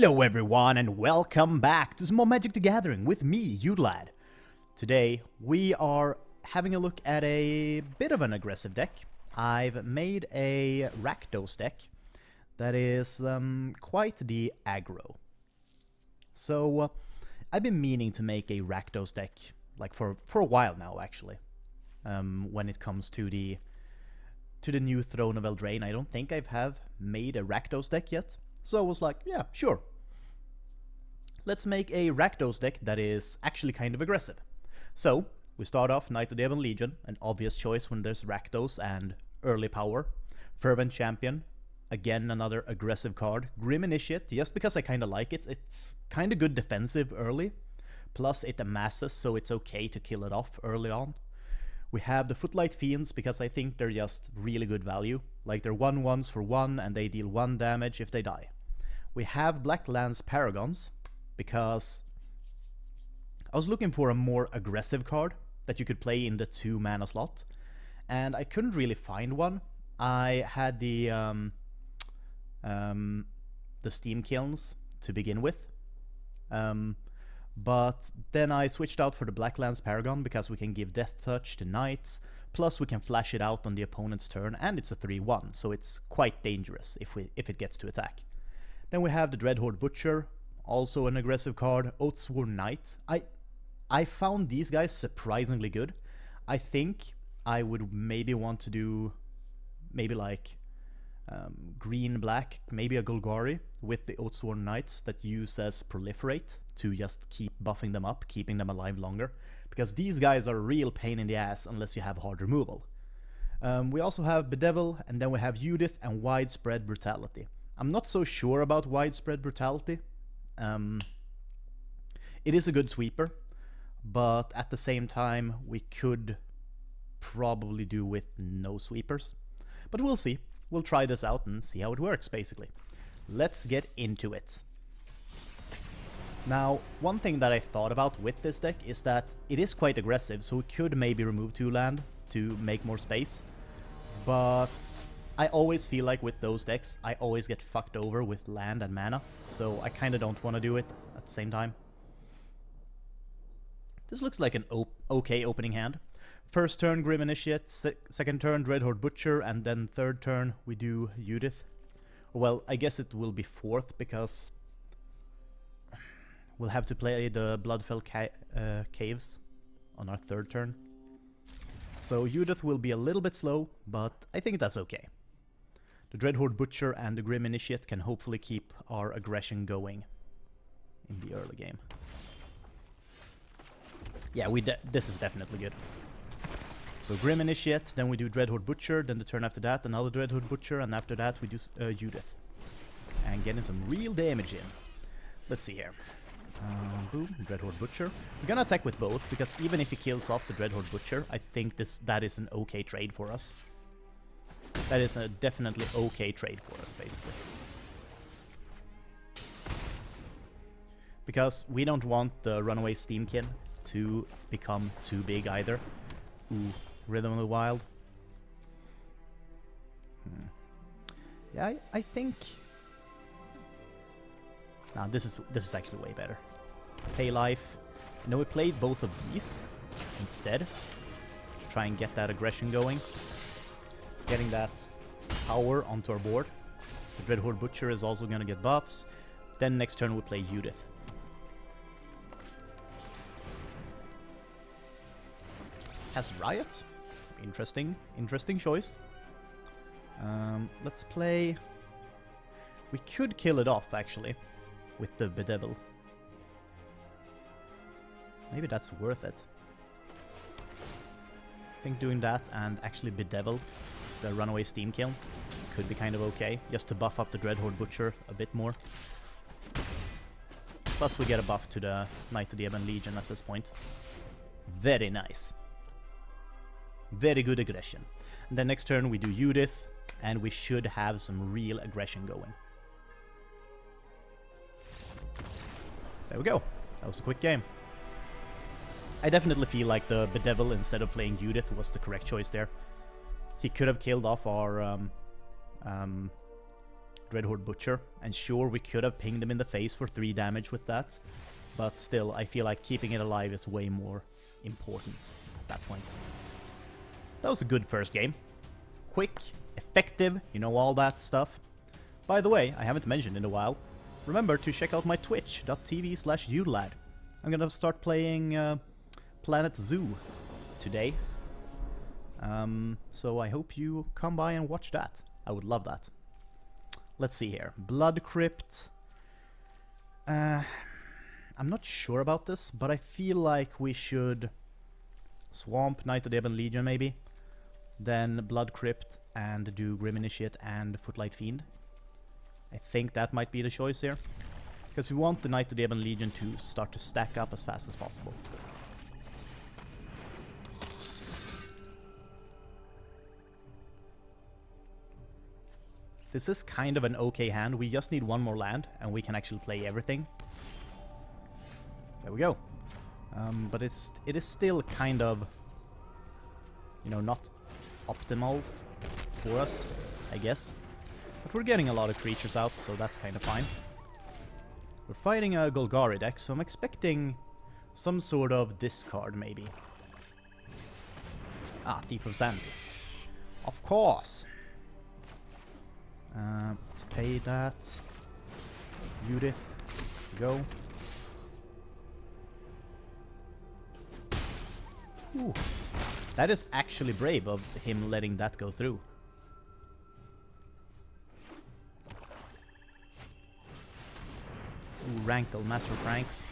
Hello everyone and welcome back to some more Magic the Gathering with me, Udalad. Today we are having a look at a bit of an aggressive deck. I've made a Rakdos deck that is quite the aggro. So I've been meaning to make a Rakdos deck like for a while now actually. When it comes to the new Throne of Eldraine, I don't think I've made a Rakdos deck yet. So I was like, yeah, sure. Let's make a Rakdos deck that is actually kind of aggressive. So, we start off Knight of the Ebon Legion, an obvious choice when there's Rakdos and early power. Fervent Champion, again another aggressive card. Grim Initiate, just because I kind of like it. It's kind of good defensive early. Plus it amasses, so it's okay to kill it off early on. We have the Footlight Fiends, because I think they're just really good value. Like they're 1/1s for 1, and they deal 1 damage if they die. We have Black Lance Paragons, because I was looking for a more aggressive card that you could play in the 2 mana slot, and I couldn't really find one. I had the Steam Kilns to begin with, but then I switched out for the Black Lance Paragon because we can give Death Touch to Knights, plus we can flash it out on the opponent's turn, and it's a 3/1, so it's quite dangerous if it gets to attack. Then we have the Dreadhorde Butcher, also an aggressive card. Oathsworn Knight. I found these guys surprisingly good. I think I would maybe want to do maybe like green-black, maybe a Golgari with the Oathsworn Knights that use as Proliferate to just keep buffing them up, keeping them alive longer. Because these guys are a real pain in the ass unless you have hard removal. We also have Bedevil, and then we have Judith and Widespread Brutality. I'm not so sure about Widespread Brutality. It is a good sweeper, but at the same time we could probably do with no sweepers. But we'll see. We'll try this out and see how it works, basically. Let's get into it. Now, one thing that I thought about with this deck is that it is quite aggressive, so we could maybe remove 2 land to make more space. But I always feel like with those decks, I always get fucked over with land and mana, so I kind of don't want to do it at the same time. This looks like an okay opening hand. First turn Grim Initiate, second turn Dreadhorde Butcher, and then third turn we do Judith. Well, I guess it will be fourth because we'll have to play the Bloodfell Caves on our third turn. So Judith will be a little bit slow, but I think that's okay. The Dreadhorde Butcher and the Grim Initiate can hopefully keep our aggression going in the early game. Yeah, this is definitely good. So Grim Initiate, then we do Dreadhorde Butcher, then the turn after that another Dreadhorde Butcher, and after that we do Judith. And getting some real damage in. Let's see here. Boom, Dreadhorde Butcher. We're gonna attack with both, because even if he kills off the Dreadhorde Butcher, I think that is an okay trade for us. That is a definitely okay trade for us, basically. Because we don't want the Runaway Steamkin to become too big either. Ooh, Rhythm of the Wild. Yeah, I think... Nah, this is actually way better. Pay Life. You know, we played both of these instead. To try and get that aggression going. Getting that power onto our board. The Dreadhorde Butcher is also gonna get buffs. Then next turn we play Judith. Has Riot. Interesting choice. Let's play... We could kill it off, actually, with the Bedevil. Maybe that's worth it. I think doing that and actually Bedevil the Runaway Steam Kiln could be kind of okay, just to buff up the Dreadhorde Butcher a bit more. Plus we get a buff to the Knight of the Ebon Legion at this point. Very nice. Very good aggression. And then next turn we do Judith, and we should have some real aggression going. There we go. That was a quick game. I definitely feel like the Bedevil instead of playing Judith was the correct choice there. He could have killed off our Dreadhorde Butcher, and sure, we could have pinged him in the face for 3 damage with that, but still, I feel like keeping it alive is way more important at that point. That was a good first game. Quick, effective, you know, all that stuff. By the way, I haven't mentioned in a while, remember to check out my twitch.tv/Udalad. I'm gonna start playing Planet Zoo today. So I hope you come by and watch that. I would love that. Let's see here. Blood Crypt. I'm not sure about this, but I feel like we should swamp Knight of the Ebon Legion maybe. Then Blood Crypt and do Grim Initiate and Footlight Fiend. I think that might be the choice here. Because we want the Knight of the Ebon Legion to start to stack up as fast as possible. This is kind of an okay hand. We just need one more land, and we can actually play everything. There we go. But it is still kind of, you know, not optimal for us, I guess. But we're getting a lot of creatures out, so that's kind of fine. We're fighting a Golgari deck, so I'm expecting some sort of discard, maybe. Ah, Thief of Sanity. Of course! Let's pay that. Judith, go. Ooh. That is actually brave of him letting that go through. Ooh, Rankle, Master of Pranks.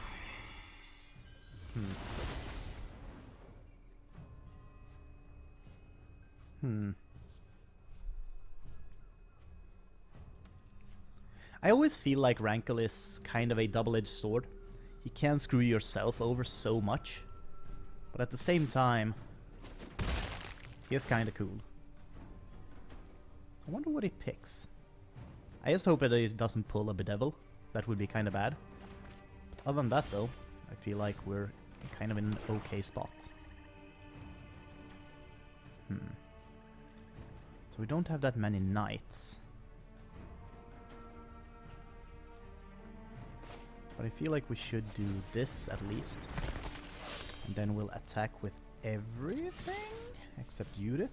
I always feel like Rankle is kind of a double-edged sword. He can screw yourself over so much, but at the same time, he is kind of cool. I wonder what he picks. I just hope that he doesn't pull a Bedevil. That would be kind of bad. But other than that, though, I feel like we're kind of in an okay spot. So we don't have that many knights. But I feel like we should do this at least. And then we'll attack with everything except Judith.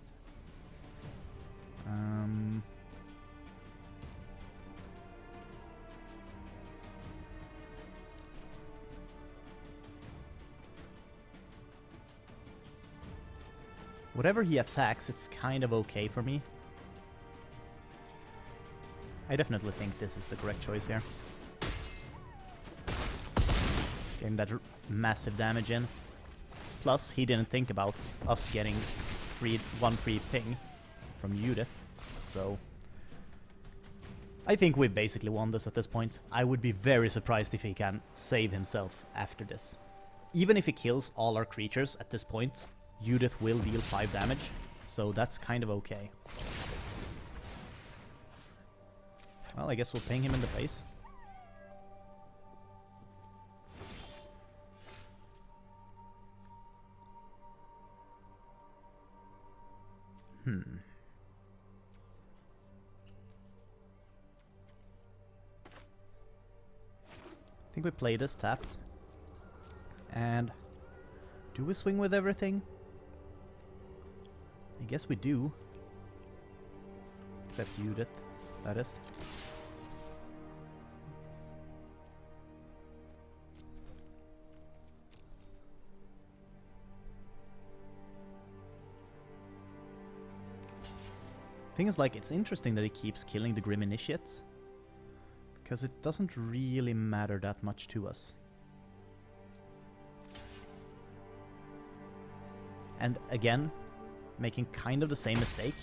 Whatever he attacks, it's kind of okay for me. I definitely think this is the correct choice here. Getting that massive damage in. Plus, he didn't think about us getting one free ping from Judith. So, I think we've basically won this at this point. I would be very surprised if he can save himself after this. Even if he kills all our creatures at this point, Judith will deal 5 damage. So that's kind of okay. Well, I guess we'll ping him in the face. I think we play this tapped. And do we swing with everything? I guess we do. Except Judith, that is. Thing is, like, it's interesting that he keeps killing the Grim Initiates. Because it doesn't really matter that much to us. And again, making kind of the same mistake.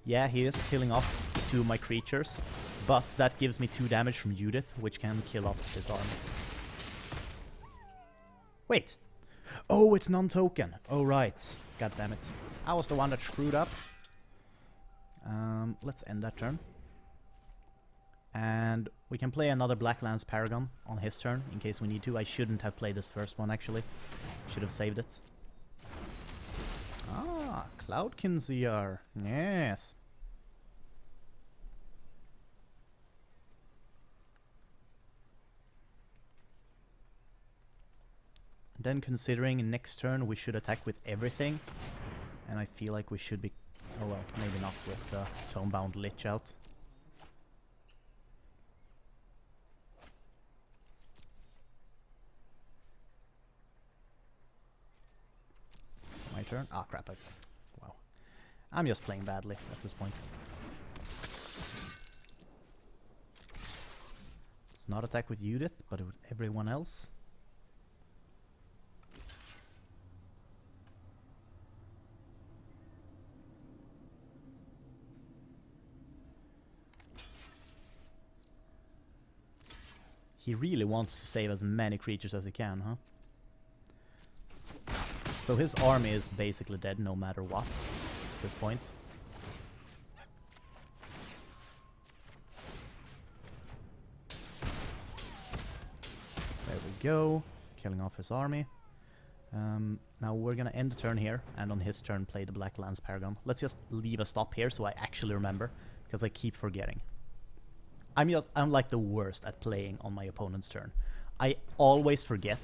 Yeah, he is killing off 2 of my creatures, but that gives me 2 damage from Judith, which can kill off his army. Wait! Oh, it's non-token! Oh, right. God damn it. I was the one that screwed up. Let's end that turn. And we can play another Blacklands Paragon on his turn, in case we need to. I shouldn't have played this first one, actually. Should have saved it. Ah, Cloud Kinseer. Yes. then considering next turn we should attack with everything, and I feel like we should be... oh well, maybe not with the Tomebound Lich out. My turn? Ah, crap. Wow. I'm just playing badly at this point. Does not attack with Judith, but with everyone else. He really wants to save as many creatures as he can, huh? So his army is basically dead no matter what at this point. There we go, killing off his army. Now we're gonna end the turn here, and on his turn play the Black Lance Paragon. Let's just leave a stop here so I actually remember, because I keep forgetting. I'm like the worst at playing on my opponent's turn. I always forget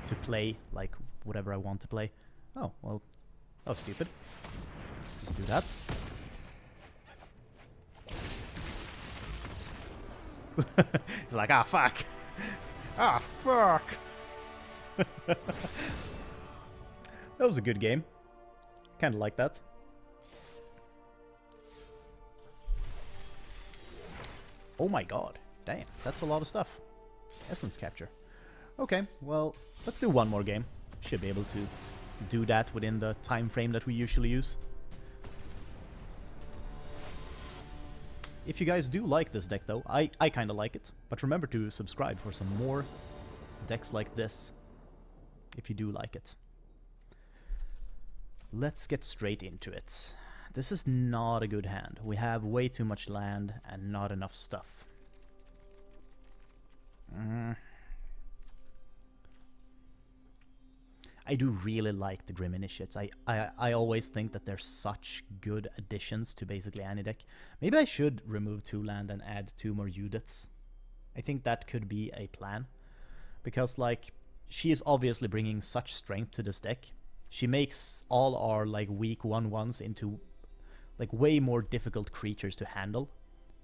to play like whatever I want to play. Oh, well, that was stupid. Let's just do that. He's like, ah, fuck. Ah, fuck. That was a good game. Kinda like that. Oh my god. Damn, that's a lot of stuff. Essence capture. Okay, well, let's do one more game. Should be able to do that within the time frame that we usually use. If you guys do like this deck though, I kinda like it. But remember to subscribe for some more decks like this, if you do like it. Let's get straight into it. This is not a good hand. We have way too much land and not enough stuff. I do really like the Grim Initiates. I always think that they're such good additions to basically any deck. Maybe I should remove 2 land and add 2 more Judiths. I think that could be a plan. Because, like, she is obviously bringing such strength to this deck. She makes all our, like, weak 1/1s into, like, way more difficult creatures to handle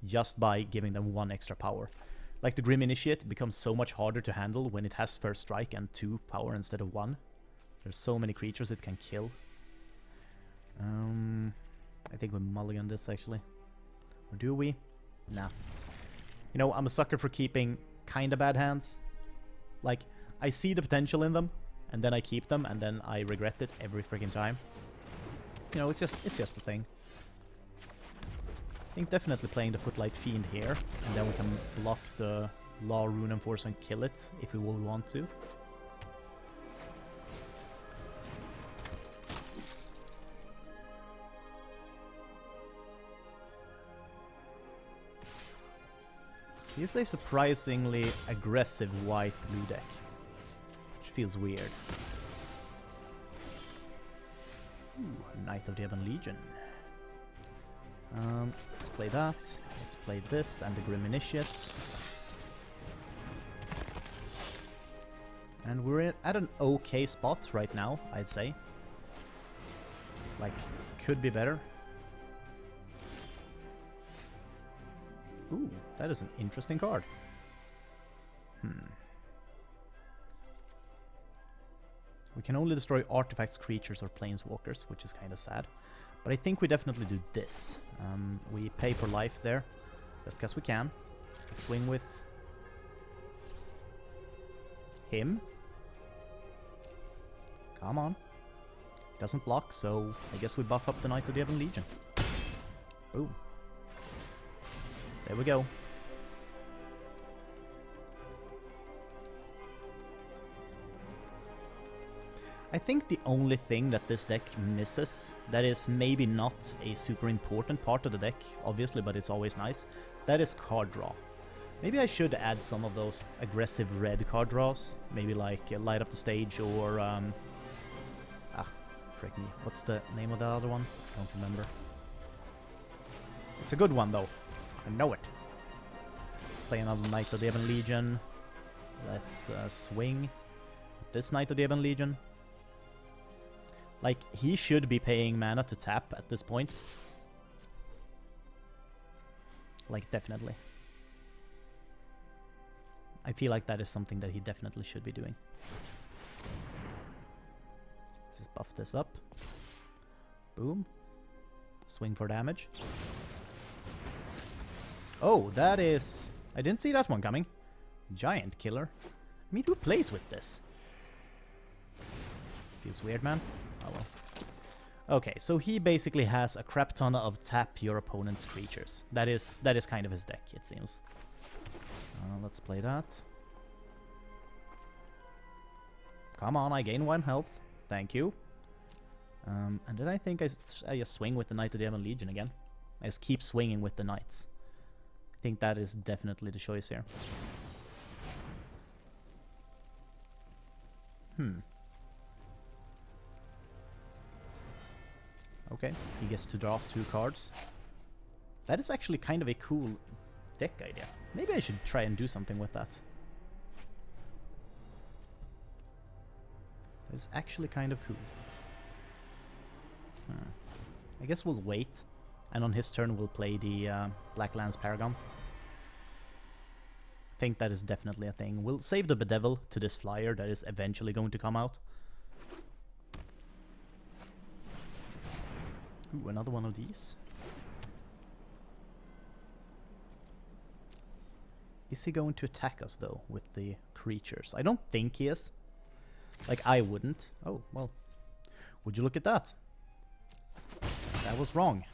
just by giving them 1 extra power. Like, the Grim Initiate becomes so much harder to handle when it has first strike and 2 power instead of 1. There's so many creatures it can kill. I think we mulligan this, actually. Or do we? Nah. You know, I'm a sucker for keeping kinda bad hands. Like, I see the potential in them, and then I keep them, and then I regret it every freaking time. You know, it's just a thing. I think definitely playing the Footlight Fiend here, and then we can block the Law Rune Enforce and kill it if we would want to. This is a surprisingly aggressive white-blue deck, which feels weird. Ooh, Knight of the Ebon Legion. Let's play that. Let's play this and the Grim Initiate. And we're at an okay spot right now, I'd say. Like, could be better. Ooh, that is an interesting card. We can only destroy artifacts, creatures, or planeswalkers, which is kind of sad. But I think we definitely do this. We pay for life there, just because we can. Swing with him. Come on. Doesn't block, so I guess we buff up the Knight of the Ebon Legion. Boom. There we go. I think the only thing that this deck misses, that is maybe not a super important part of the deck, obviously, but it's always nice, that is card draw. Maybe I should add some of those aggressive red card draws, maybe like Light Up the Stage or... frick me, what's the name of the other one? I don't remember. It's a good one though, I know it. Let's play another Knight of the Ebon Legion. Let's swing. this Knight of the Ebon Legion. Like, he should be paying mana to tap at this point. Like, definitely. I feel like that is something that he definitely should be doing. Let's just buff this up. Boom. Swing for damage. Oh, that is... I didn't see that one coming. Giant killer. I mean, who plays with this? Feels weird, man. Oh well. Okay, so he basically has a crap ton of tap your opponent's creatures. That is kind of his deck, it seems. Let's play that. Come on, I gain 1 health. Thank you. And then I think I just swing with the Knight of the Ebon Legion again. I just keep swinging with the Knights. I think that is definitely the choice here. Okay, he gets to draw 2 cards. That is actually kind of a cool deck idea. Maybe I should try and do something with that. That is actually kind of cool. I guess we'll wait, and on his turn we'll play the Black Lands Paragon. I think that is definitely a thing. We'll save the Bedevil to this flyer that is eventually going to come out. Ooh, another one of these. Is he going to attack us, though, with the creatures? I don't think he is. Like, I wouldn't. Oh, well. Would you look at that? That was wrong.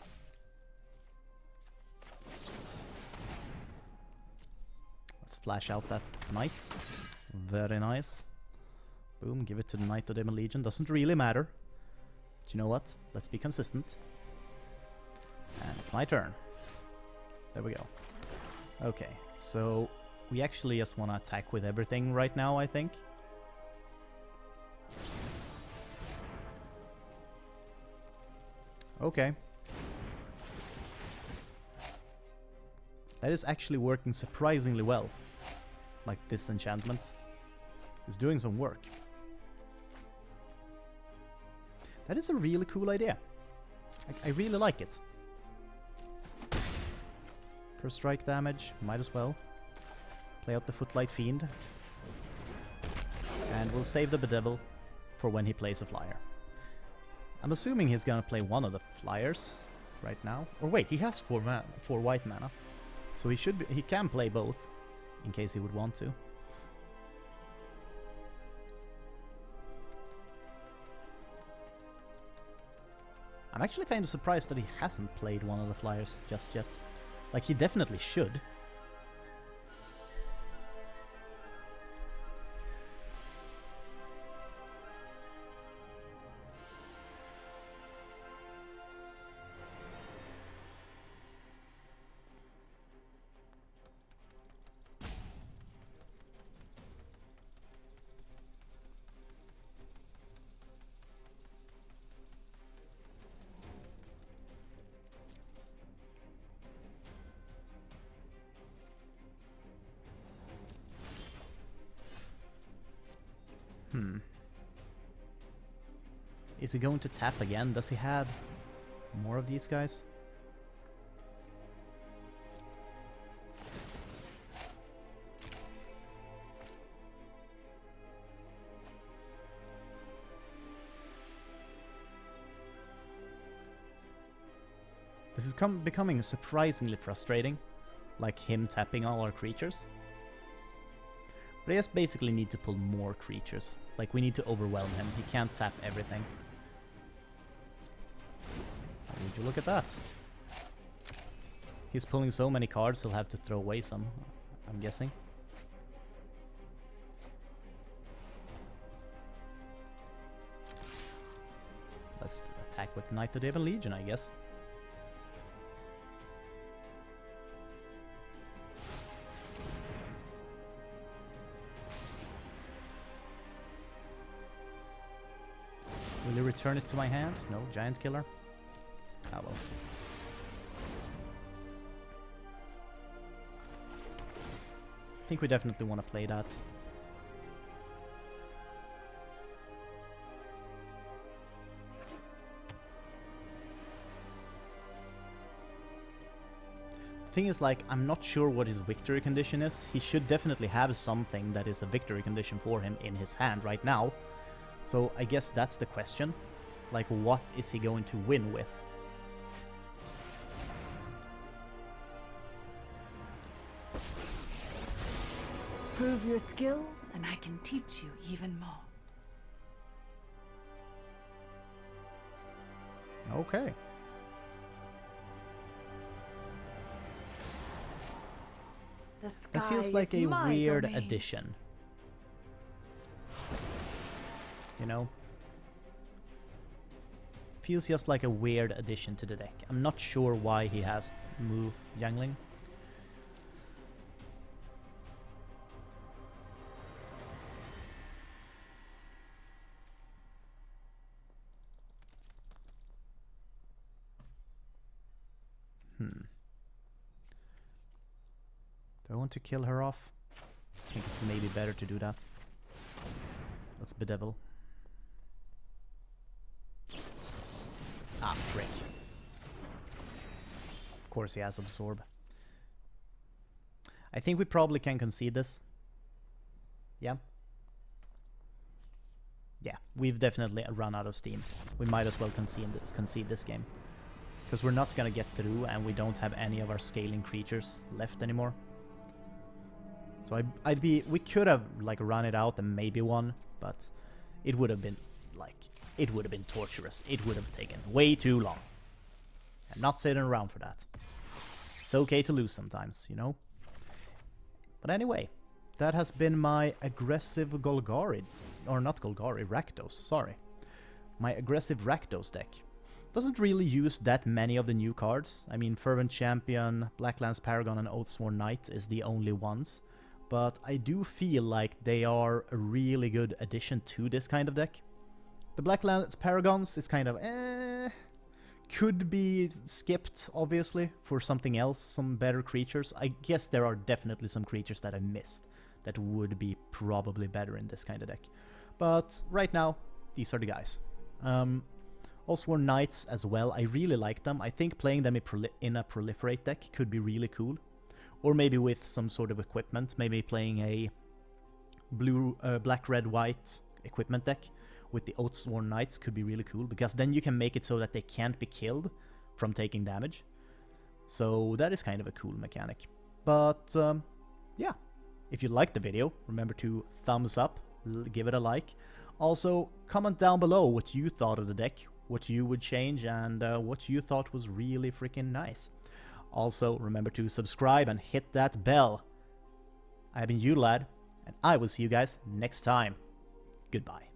Let's flash out that Knight. Very nice. Boom, give it to the Knight of the Ebon Legion. Doesn't really matter. But you know what? Let's be consistent. And it's my turn. There we go. Okay, so we actually just want to attack with everything right now, I think. Okay. That is actually working surprisingly well. Like, this enchantment is doing some work. That is a really cool idea. I really like it. First strike damage, might as well. Play out the Footlight Fiend. And we'll save the Bedevil for when he plays a flyer. I'm assuming he's gonna play one of the flyers right now. Or wait, he has 4 white mana. So he can play both, in case he would want to. I'm actually kind of surprised that he hasn't played one of the flyers just yet. Like, he definitely should. Is he going to tap again? Does he have more of these guys? This is becoming surprisingly frustrating, like him tapping all our creatures. But I just basically need to pull more creatures. Like, we need to overwhelm him. He can't tap everything. Oh, would you look at that? He's pulling so many cards, he'll have to throw away some, I'm guessing. Let's attack with Knight of the Ebon Legion, I guess. Will you return it to my hand? No, giant killer. Ah well. I think we definitely want to play that. thing is, like, I'm not sure what his victory condition is. He should definitely have something that is a victory condition for him in his hand right now. So I guess that's the question. Like, what is he going to win with? Prove your skills, and I can teach you even more. Okay. The It sky feels like is a my weird domain. addition. You know? Feels just like a weird addition to the deck. I'm not sure why he has Mu Youngling. Do I want to kill her off? I think it's maybe better to do that. Let's bedevil. Ah, frick. Of course he has absorb. I think we probably can concede this. Yeah. Yeah, we've definitely run out of steam. We might as well concede this game. Because we're not gonna get through and we don't have any of our scaling creatures left anymore. So we could have like run it out and maybe won, but it would have been torturous. It would have taken way too long. I'm not sitting around for that. It's okay to lose sometimes, you know? But anyway, that has been my aggressive Golgari, or not Golgari, Rakdos, sorry. My aggressive Rakdos deck. Doesn't really use that many of the new cards. I mean, Fervent Champion, Blacklands Paragon and Oathsworn Knight is the only ones. But I do feel like they are a really good addition to this kind of deck. The Blacklands Paragons is kind of could be skipped, obviously, for something else, some better creatures. I guess there are definitely some creatures that I missed that would be probably better in this kind of deck. But right now, these are the guys. Oathsworn Knights as well, I really like them. I think playing them in a Proliferate deck could be really cool. Or maybe with some sort of equipment, maybe playing a black, red, white equipment deck with the Oathsworn Knights could be really cool, because then you can make it so that they can't be killed from taking damage. So that is kind of a cool mechanic. But yeah, if you liked the video, remember to thumbs up, give it a like. Also, comment down below what you thought of the deck, what you would change, and what you thought was really freaking nice. Also, remember to subscribe and hit that bell. I've been Udalad, and I will see you guys next time. Goodbye.